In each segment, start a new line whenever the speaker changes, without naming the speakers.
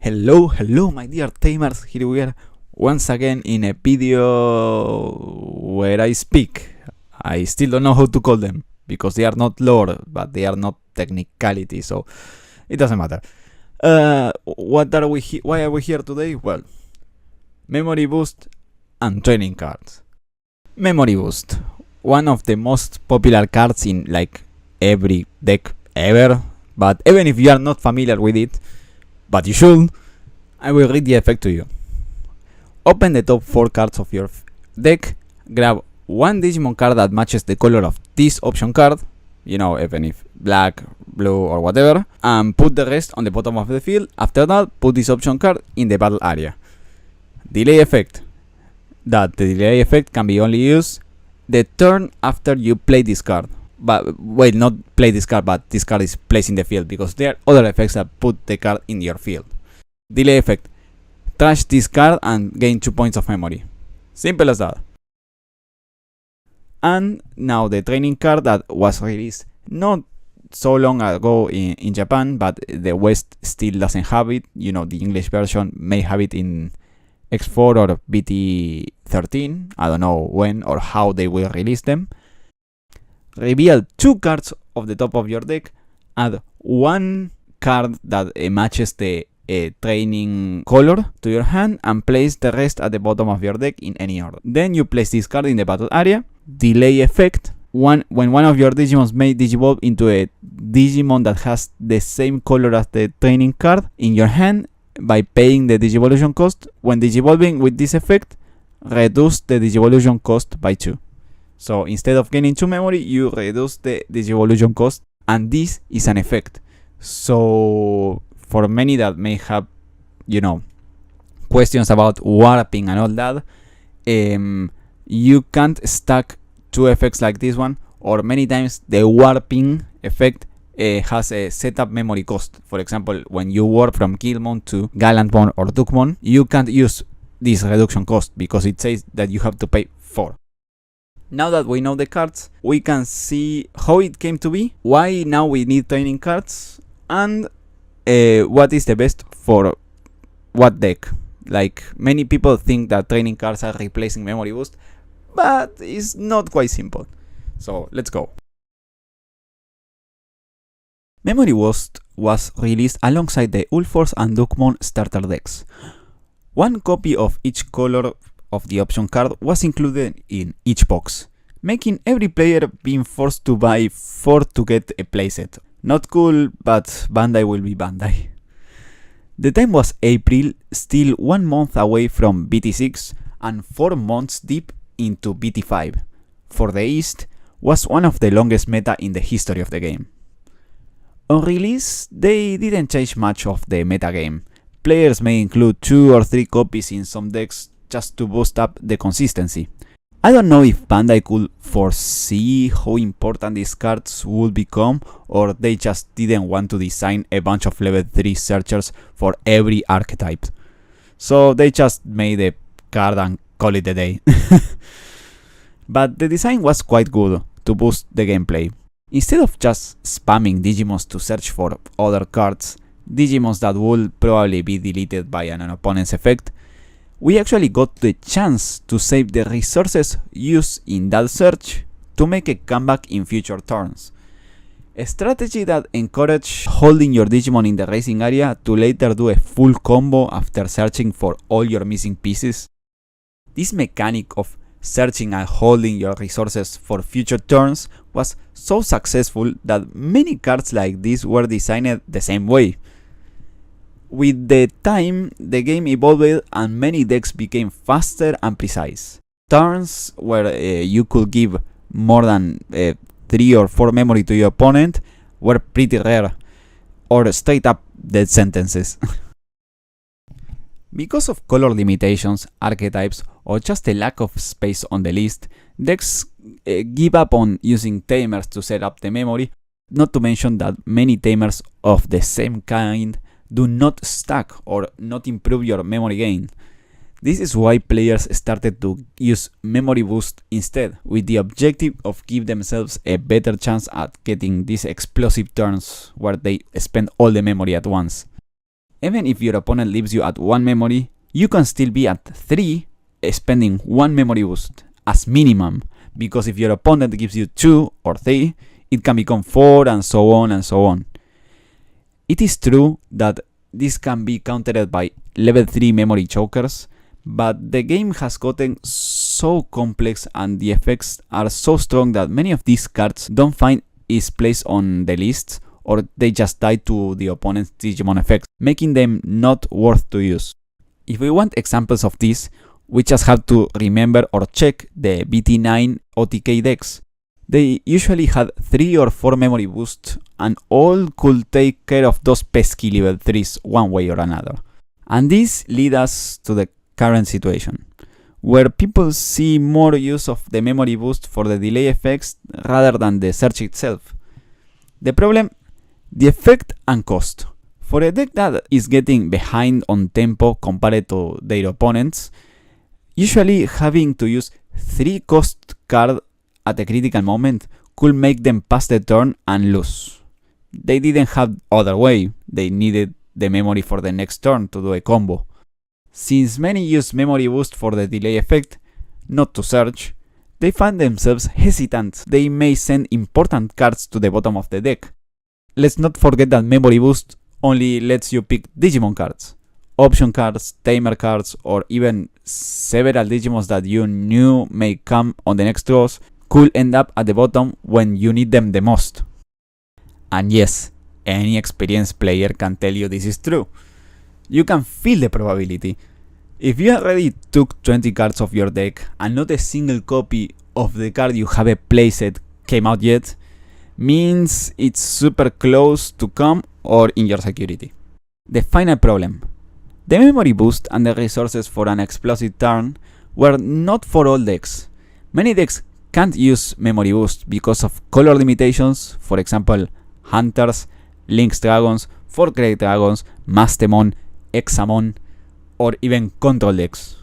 Hello my dear tamers, here we are once again in a video where I speak. I still don't know how to call them, because they are not lore, but they are not technicality, so it doesn't matter. Why are we here today? Well, memory boost and training cards. Memory boost, one of the most popular cards in like every deck ever, but even if you are not familiar with it, but you should, I will read the effect to you. Open the top 4 cards of your deck, grab one Digimon card that matches the color of this option card, you know, even if black, blue or whatever, and put the rest on the bottom of the field. After that, put this option card in the battle area. Delay effect. The delay effect can be only used the turn after you play this card. But wait, not play this card, but this card is placed in the field, because there are other effects that put the card in your field. Delay effect. Trash this card and gain 2 points of memory. Simple as that. And now the training card that was released not so long ago in Japan, but the West still doesn't have it. You know, the English version may have it in X4 or BT13. I don't know when or how they will release them. Reveal 2 cards of the top of your deck, add 1 card that matches the training color to your hand, and place the rest at the bottom of your deck in any order. Then you place this card in the battle area. Delay effect. When one of your Digimons may digivolve into a Digimon that has the same color as the training card in your hand by paying the Digivolution cost, when digivolving with this effect, reduce the Digivolution cost by 2. So instead of gaining 2 memory, you reduce the Digivolution cost, and this is an effect. So for many that may have, you know, questions about warping and all that, you can't stack 2 effects like this one, or many times the warping effect has a setup memory cost. For example, when you warp from Killmon to Gallantmon or Duckmon, you can't use this reduction cost because it says that you have to pay 4. Now that we know the cards, we can see how it came to be, why now we need training cards, and what is the best for what deck. Like, many people think that training cards are replacing memory boost, but it's not quite simple. So let's go. Memory boost was released alongside the Ulforce and Duckmon starter decks. 1 copy of each color of the option card was included in each box, making every player being forced to buy 4 to get a playset. Not cool, but Bandai will be Bandai. The time was April, still 1 month away from BT6 and 4 months deep into BT5. For the East, was one of the longest meta in the history of the game. On release, they didn't change much of the metagame. Players may include 2 or 3 copies in some decks just to boost up the consistency. I don't know if Bandai could foresee how important these cards would become, or they just didn't want to design a bunch of level 3 searchers for every archetype. So they just made a card and call it a day. But the design was quite good to boost the gameplay. Instead of just spamming Digimons to search for other cards, Digimons that would probably be deleted by an opponent's effect, we actually got the chance to save the resources used in that search to make a comeback in future turns. A strategy that encouraged holding your Digimon in the racing area to later do a full combo after searching for all your missing pieces. This mechanic of searching and holding your resources for future turns was so successful that many cards like this were designed the same way. With the time, the game evolved and many decks became faster and precise. Turns where you could give more than 3 or 4 memory to your opponent were pretty rare, or straight up death sentences. Because of color limitations, archetypes, or just a lack of space on the list, decks give up on using tamers to set up the memory, not to mention that many tamers of the same kind do not stack or not improve your memory gain. This is why players started to use memory boost instead, with the objective of give themselves a better chance at getting these explosive turns where they spend all the memory at once. Even if your opponent leaves you at 1 memory, you can still be at 3, spending 1 memory boost as minimum, because if your opponent gives you 2 or 3, it can become 4 and so on and so on. It is true that this can be countered by level 3 memory chokers, but the game has gotten so complex and the effects are so strong that many of these cards don't find its place on the list, or they just die to the opponent's Digimon effects, making them not worth to use. If we want examples of this, we just have to remember or check the BT9 OTK decks. They usually had 3 or 4 memory boosts, and all could take care of those pesky level 3s one way or another. And this leads us to the current situation, where people see more use of the memory boost for the delay effects rather than the search itself. The problem? The effect and cost. For a deck that is getting behind on tempo compared to their opponents, usually having to use 3 cost cards at a critical moment could make them pass the turn and lose. They didn't have other way, they needed the memory for the next turn to do a combo. Since many use memory boost for the delay effect, not to search, they find themselves hesitant. They may send important cards to the bottom of the deck. Let's not forget that memory boost only lets you pick Digimon cards. Option cards, tamer cards, or even several Digimons that you knew may come on the next draws could end up at the bottom when you need them the most. And yes, any experienced player can tell you this is true. You can feel the probability. If you already took 20 cards of your deck and not a single copy of the card you have placed came out yet, means it's super close to come or in your security. The final problem. The memory boost and the resources for an explosive turn were not for all decks. Many decks can't use memory boost because of color limitations, for example, Hunters, Lynx Dragons, Forklight Dragons, Mastemon, Examon, or even Control decks.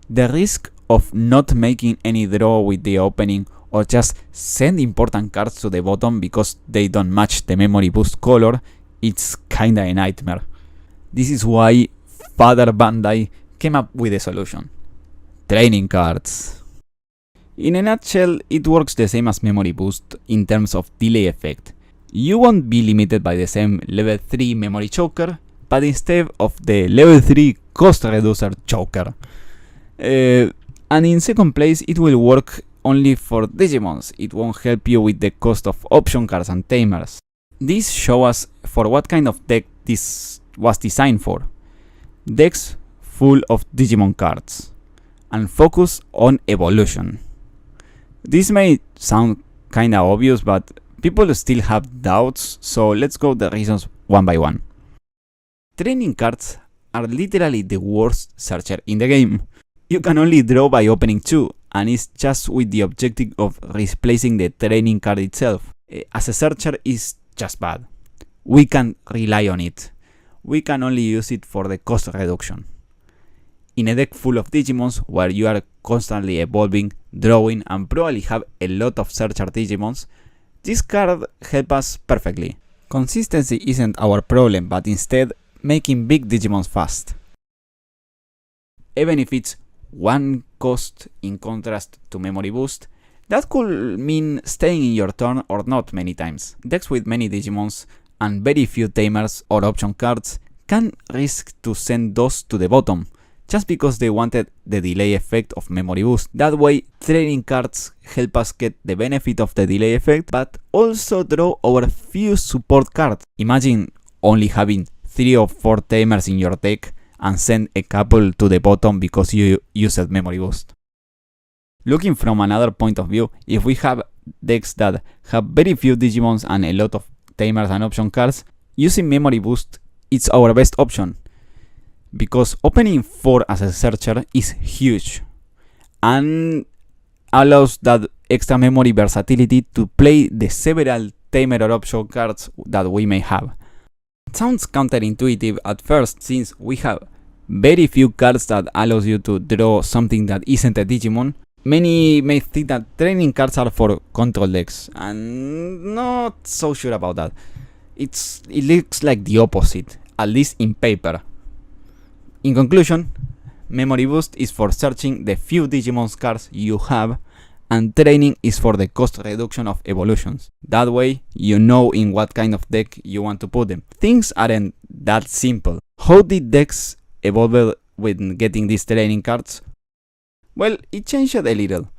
The risk of not making any draw with the opening or just send important cards to the bottom because they don't match the memory boost color, it's kinda a nightmare. This is why Father Bandai came up with a solution. Training cards. In a nutshell, it works the same as memory boost in terms of delay effect. You won't be limited by the same level 3 memory choker, but instead of the level 3 cost reducer choker. And in second place, it will work only for Digimons. It won't help you with the cost of option cards and tamers. This shows us for what kind of deck this was designed for. Decks full of Digimon cards and focus on evolution. This may sound kinda obvious, but people still have doubts, so let's go the reasons one by one. Training cards are literally the worst searcher in the game. You can only draw by opening 2, and it's just with the objective of replacing the training card itself. As a searcher, it's just bad. We can't rely on it. We can only use it for the cost reduction. In a deck full of Digimons, where you are constantly evolving, drawing, and probably have a lot of searcher Digimons, this card helps us perfectly. Consistency isn't our problem, but instead making big Digimons fast. Even if it's one cost in contrast to memory boost, that could mean staying in your turn or not many times. Decks with many Digimons and very few tamers or option cards can risk to send those to the bottom, just because they wanted the delay effect of memory boost. That way, training cards help us get the benefit of the delay effect, but also draw our few support cards. Imagine only having 3 or 4 tamers in your deck and send a couple to the bottom because you used memory boost. Looking from another point of view, if we have decks that have very few Digimons and a lot of tamers and option cards, using memory boost is our best option, because opening 4 as a searcher is huge and allows that extra memory versatility to play the several tamer or option cards that we may have. It sounds counterintuitive at first, since we have very few cards that allows you to draw something that isn't a Digimon. Many may think that training cards are for control decks, and not so sure about that. It looks like the opposite. at least in paper. In conclusion, Memory Boost is for searching the few Digimon cards you have, and Training is for the cost reduction of evolutions. That way, you know in what kind of deck you want to put them. Things aren't that simple. How did decks evolve with getting these training cards? Well, it changed a little.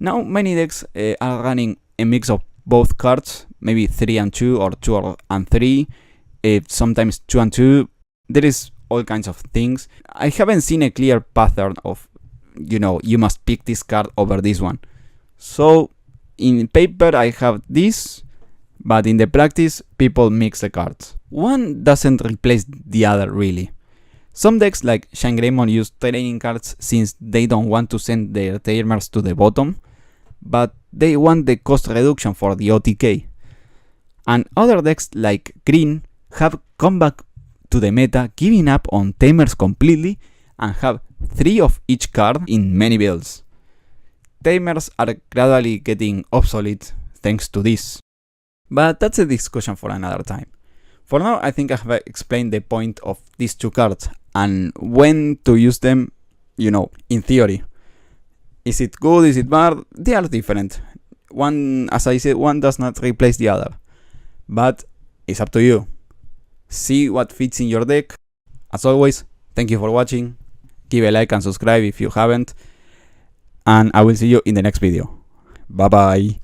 Now many decks are running a mix of both cards, maybe 3 and 2 or 2 and 3, sometimes 2 and 2. There is all kinds of things. I haven't seen a clear pattern of, you must pick this card over this one. So in paper I have this, but in the practice people mix the cards. One doesn't replace the other really. Some decks like Shine Greymon use training cards since they don't want to send their tamers to the bottom, but they want the cost reduction for the OTK. And other decks like Green have come back to the meta, giving up on tamers completely, and have 3 of each card in many builds. Tamers are gradually getting obsolete thanks to this. But that's a discussion for another time. For now, I think I have explained the point of these 2 cards and when to use them, in theory. Is it good? Is it bad? They are different. One, as I said, one does not replace the other. But it's up to you. See what fits in your deck. As always, thank you for watching. Give a like and subscribe if you haven't. And I will see you in the next video. Bye bye.